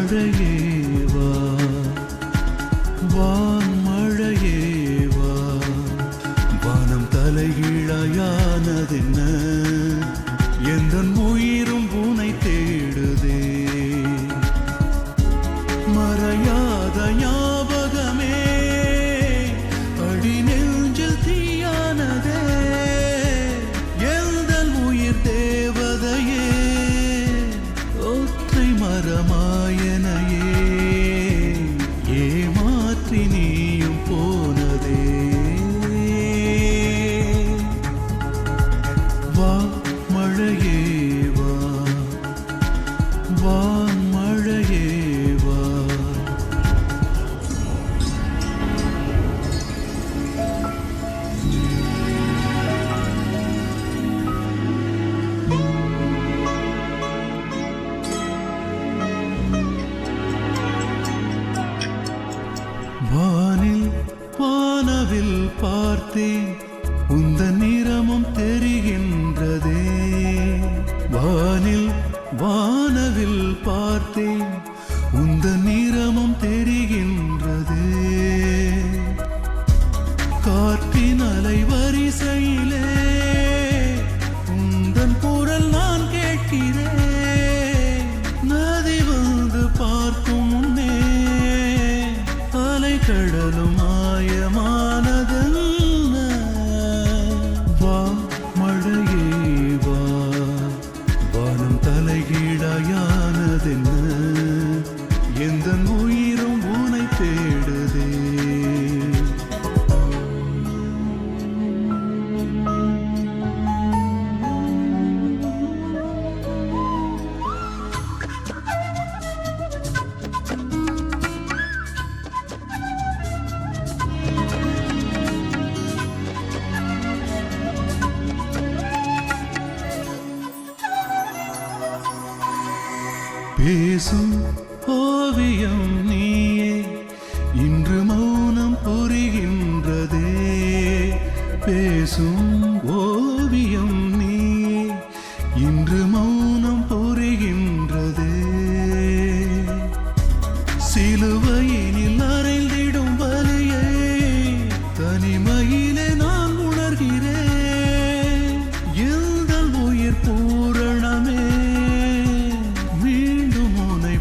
மழையேவா வான்மழையேவா வானம் தலைகீழாயானதென்ன எந்தன் உயிரும் உனை தேடுதே மறையாத ஞாபகமே அடி நெஞ்சில் தீயானதே எந்தன் உயிர் தேவதையே ஒற்றை மரமாயனையே ஏமாற்றி நீயும் போனதே வா மழையேவா வான்மழையேவா வானில் வானவில் பார்த்தேன் உந்தன் நிறமும் தெரிகின்றதே வானில் வானவில் பார்த்தேன் உந்தன் நிறமும் தெரிகின்றதே காற்றின் அலை வரிசையிலே உந்தன் குரல் நான் கேட்கிறேன் நதி வந்து பார்க்கும் முன்னே அலை கடலும் மாயமானதென்ன வா மழையேவா வானம் தலைகீழாயானதென்ன எந்தன் உயிரும் உனை தேடுதே பேசும் ஓவியம் நீயே இன்று மௌனம் புரிகின்றதே பேசும் ஓவியம் நீயே இன்று மௌனம் புரிகின்றதே சிலுவையினில் அறைந்திடும் வலியை தனிமையிலே நான் உணர்கிறேன் எந்தன் உயிர் பூரணமே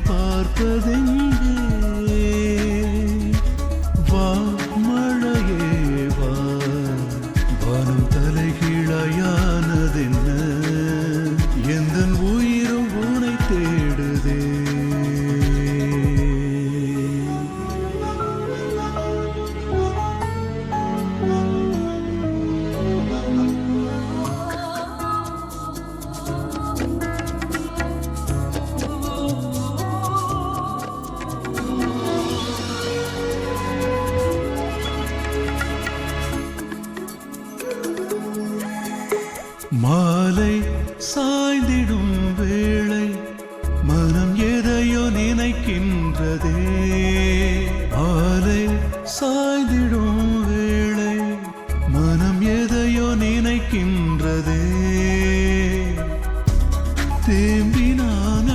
பார்ப்பதெங்கே வா மழையேவா வானம் தலைகீழாயானதென்ன எந்தன் உயிரும் உனை தேடுதே மாலை சாய்ந்திடும் வேளை மனம் எதையோ நினைக்கின்றதே மாலை சாய்ந்திடும் வேளை மனம் எதையோ நினைக்கின்றதே தேம்பி நான்